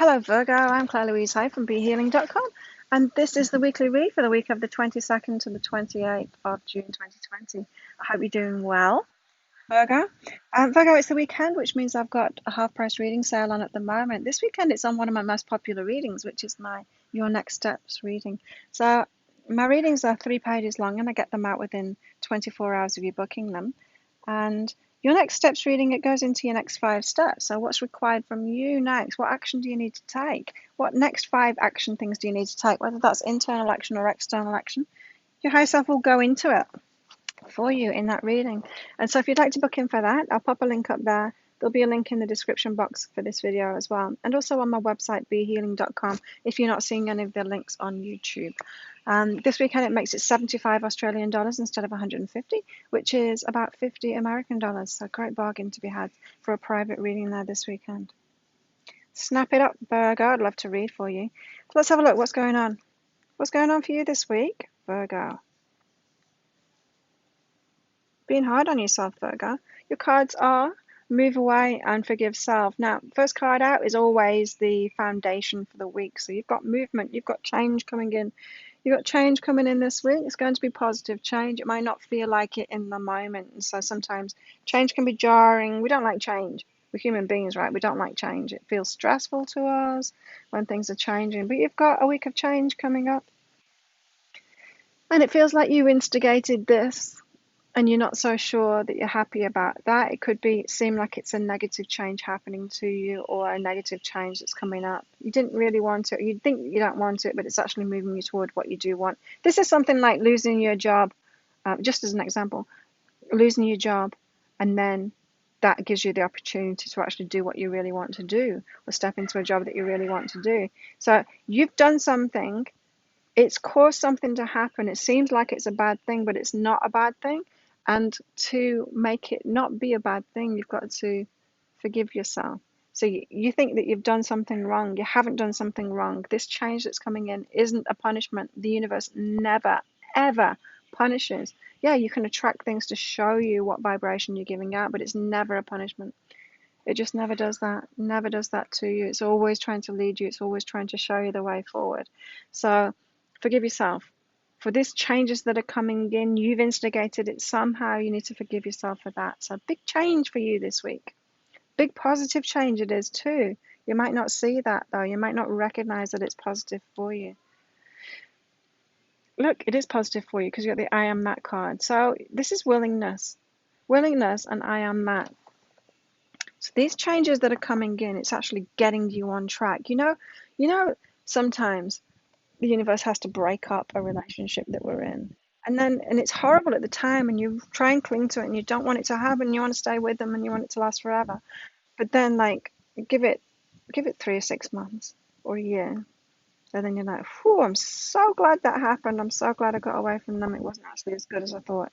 Hello Virgo, I'm Claire Louise Hay from BeHealing.com, and this is the weekly read for the week of the 22nd to the 28th of June 2020. I hope you're doing well, Virgo. Virgo, it's the weekend, which means I've got a half-price reading sale on at the moment. This weekend it's on one of my most popular readings, which is my Your Next Steps reading. So my readings are 3 pages long, and I get them out within 24 hours of you booking them. And your next steps reading, it goes into your next 5 steps. So what's required from you next? What action do you need to take? What next 5 action things do you need to take? Whether that's internal action or external action, your higher self will go into it for you in that reading. And so if you'd like to book in for that, I'll pop a link up there. There'll be a link in the description box for this video as well, and also on my website behealing.com if you're not seeing any of the links on YouTube. This weekend it makes it 75 Australian dollars instead of 150, which is about 50 American dollars. So great bargain to be had for a private reading there this weekend. Snap it up, Virgo. I'd love to read for you. So let's have a look. What's going on? What's going on for you this week, Virgo? Being hard on yourself, Virgo. Your cards are move away and forgive self. Now, first card out is always the foundation for the week. So you've got movement, you've got change coming in. You've got change coming in this week. It's going to be positive change. It might not feel like it in the moment. And so sometimes change can be jarring. We don't like change. We're human beings, right? We don't like change. It feels stressful to us when things are changing. But you've got a week of change coming up. And it feels like you instigated this, and you're not so sure that you're happy about that. It could seem like it's a negative change happening to you, or a negative change that's coming up. You didn't really want it. You think you don't want it, but it's actually moving you toward what you do want. This is something like losing your job, just as an example, losing your job, and then that gives you the opportunity to actually do what you really want to do, or step into a job that you really want to do. So you've done something. It's caused something to happen. It seems like it's a bad thing, but it's not a bad thing. And to make it not be a bad thing, you've got to forgive yourself. So you think that you've done something wrong. You haven't done something wrong. This change that's coming in isn't a punishment. The universe never, ever punishes. Yeah, you can attract things to show you what vibration you're giving out, but it's never a punishment. It just never does that. Never does that to you. It's always trying to lead you. It's always trying to show you the way forward. So forgive yourself. For these changes that are coming in, you've instigated it somehow. You need to forgive yourself for that. So big change for you this week. Big positive change it is too. You might not see that though. You might not recognize that it's positive for you. Look, it is positive for you because you got the I am that card. So this is willingness. Willingness and I am that. So these changes that are coming in, it's actually getting you on track. You know, sometimes the universe has to break up a relationship that we're in. And it's horrible at the time, and you try and cling to it, and you don't want it to happen. You want to stay with them, and you want it to last forever. But then, like, give it 3 or 6 months or a year, and then you're like, "Whew, I'm so glad that happened. I'm so glad I got away from them. It wasn't actually as good as I thought,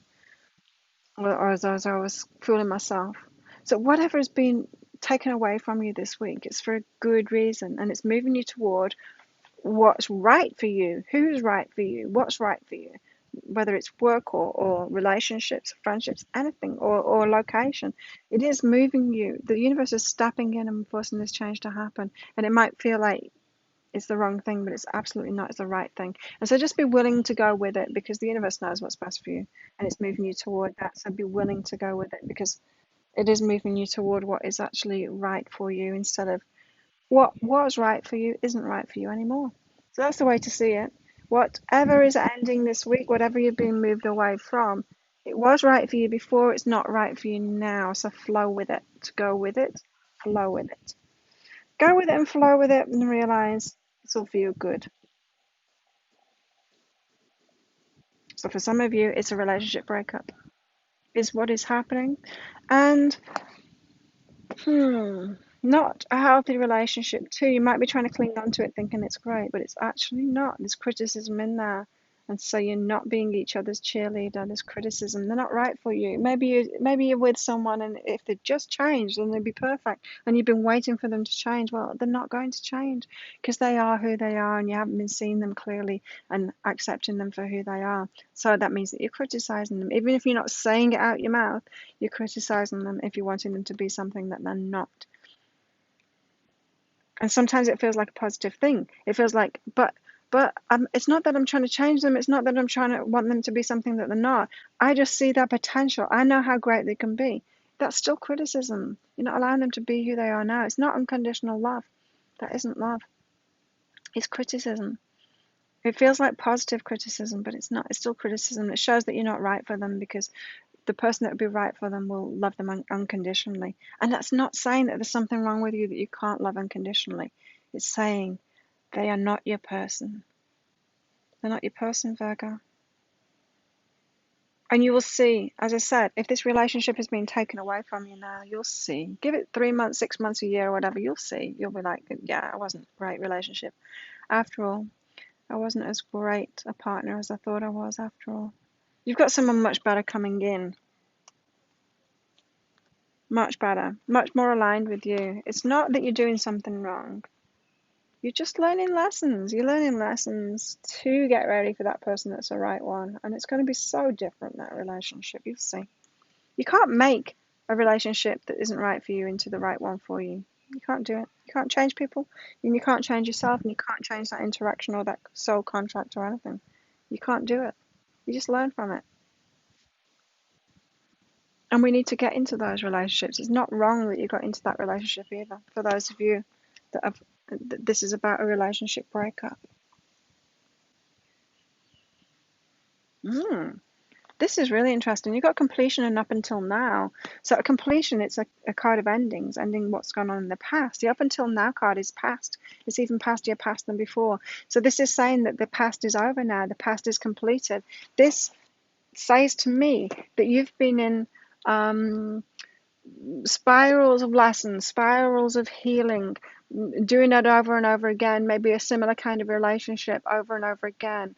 or as I was fooling myself." So whatever has been taken away from you this week, it's for a good reason, and it's moving you toward what's right for you, who's right for you, what's right for you, whether it's work or relationships, friendships, anything, or location. It is moving you. The universe is stepping in and forcing this change to happen. And it might feel like it's the wrong thing, but it's absolutely not. It's the right thing. And so just be willing to go with it, because the universe knows what's best for you, and it's moving you toward that. So be willing to go with it, because it is moving you toward what is actually right for you, instead of what was right for you isn't right for you anymore. So that's the way to see it. Whatever is ending this week, whatever you've been moved away from, it was right for you before, it's not right for you now. So flow with it. Go with it, flow with it. Go with it and flow with it, and realize it's all for your good. So for some of you, it's a relationship breakup, is what is happening. And not a healthy relationship too. You might be trying to cling on to it thinking it's great, but it's actually not. There's criticism in there. And so you're not being each other's cheerleader. There's criticism. They're not right for you. Maybe you're with someone, and if they just changed, then they'd be perfect. And you've been waiting for them to change. Well, they're not going to change, because they are who they are, and you haven't been seeing them clearly and accepting them for who they are. So that means that you're criticizing them. Even if you're not saying it out your mouth, you're criticizing them if you're wanting them to be something that they're not. And sometimes it feels like a positive thing. It feels like, it's not that I'm trying to change them. It's not that I'm trying to want them to be something that they're not. I just see their potential. I know how great they can be. That's still criticism. You're not allowing them to be who they are now. It's not unconditional love. That isn't love. It's criticism. It feels like positive criticism, but it's not. It's still criticism. It shows that you're not right for them, because the person that would be right for them will love them unconditionally. And that's not saying that there's something wrong with you that you can't love unconditionally. It's saying they are not your person. They're not your person, Virgo. And you will see, as I said, if this relationship has been taken away from you now, you'll see. Give it 3 months, 6 months, a year, or whatever, you'll see. You'll be like, yeah, it wasn't a great relationship. After all, I wasn't as great a partner as I thought I was after all. You've got someone much better coming in. Much better. Much more aligned with you. It's not that you're doing something wrong. You're just learning lessons. You're learning lessons to get ready for that person that's the right one. And it's going to be so different, that relationship. You'll see. You can't make a relationship that isn't right for you into the right one for you. You can't do it. You can't change people, and you can't change yourself, and you can't change that interaction or that soul contract or anything. You can't do it. You just learn from it. And we need to get into those relationships. It's not wrong that you got into that relationship either. For those of you that have, this is about a relationship breakup. This is really interesting. You've got completion and up until now. So a completion, it's a card of endings, ending what's gone on in the past. The up until now card is past. It's even past your past than before. So this is saying that the past is over now. The past is completed. This says to me that you've been in spirals of lessons, spirals of healing, doing it over and over again, maybe a similar kind of relationship over and over again.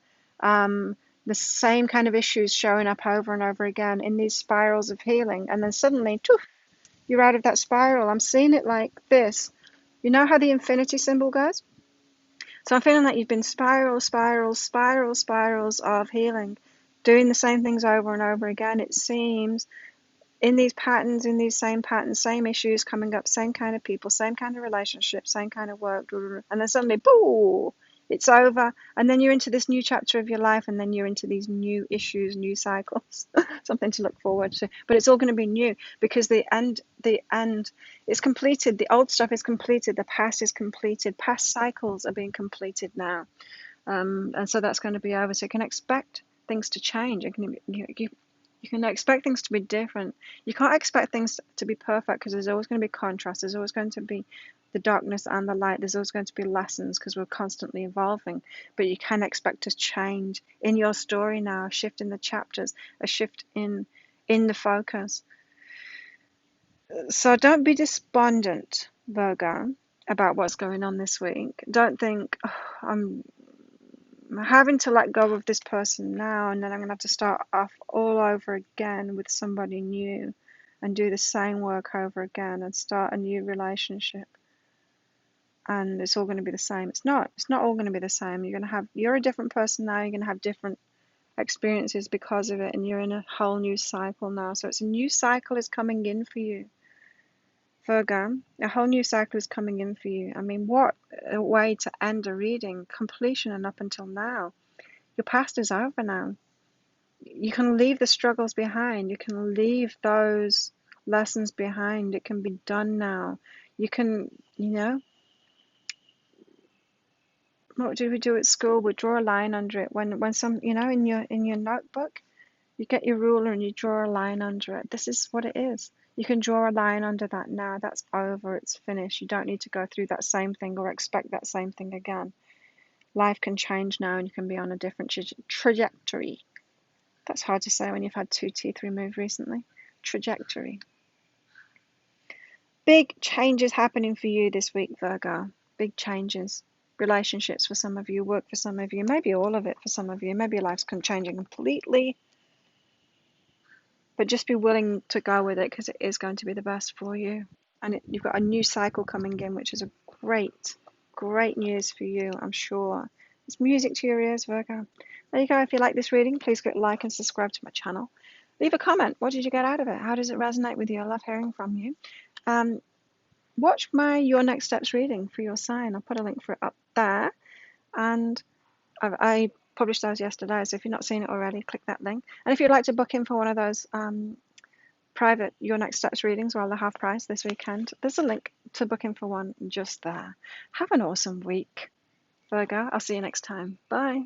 The same kind of issues showing up over and over again in these spirals of healing. And then suddenly, poof, you're out of that spiral. I'm seeing it like this. You know how the infinity symbol goes? So I'm feeling like you've been spirals of healing, doing the same things over and over again. It seems in these patterns, same issues coming up, same kind of people, same kind of relationship, same kind of work, and then suddenly, boo, it's over, and then you're into this new chapter of your life, and then you're into these new issues, new cycles, something to look forward to. But it's all going to be new, because the end is completed. The old stuff is completed. The past is completed. Past cycles are being completed now, and so that's going to be over. So you can expect things to change. You can expect things to be different. You can't expect things to be perfect, because there's always going to be contrast. There's always going to be the darkness and the light. There's always going to be lessons, because we're constantly evolving. But you can expect a change in your story now, a shift in the chapters, a shift in the focus. So don't be despondent, Virgo, about what's going on this week. Don't think, oh, I'm having to let go of this person now, and then I'm going to have to start off all over again with somebody new and do the same work over again and start a new relationship, and it's all going to be the same. It's not all going to be the same. You're a different person now. You're going to have different experiences because of it, and you're in a whole new cycle now. So it's a new cycle is coming in for you, Virgo. A whole new cycle is coming in for you. I mean, what a way to end a reading. Completion and up until now. Your past is over now. You can leave the struggles behind. You can leave those lessons behind. It can be done now. You can, what do we do at school? We draw a line under it. When some, in your notebook, you get your ruler and you draw a line under it. This is what it is. You can draw a line under that now. That's over. It's finished. You don't need to go through that same thing or expect that same thing again. Life can change now, and you can be on a different trajectory. That's hard to say when you've had 2 teeth removed recently. Trajectory. Big changes happening for you this week, Virgo. Big changes. Relationships for some of you, work for some of you, maybe all of it for some of you. Maybe your life's changing completely. But just be willing to go with it, because it is going to be the best for you. And you've got a new cycle coming in, which is a great news for you, I'm sure. It's music to your ears, Virgo. There you go. If you like this reading, please click like and subscribe to my channel. Leave a comment. What did you get out of it? How does it resonate with you? I love hearing from you. watch my Your Next Steps reading for your sign. I'll put a link for it up there. And I published those yesterday, so if you've not seen it already, click that link. And if you'd like to book in for one of those private Your Next Steps readings while they're half price this weekend, there's a link to book in for one just there. Have an awesome week, Virgo. I'll see you next time. Bye.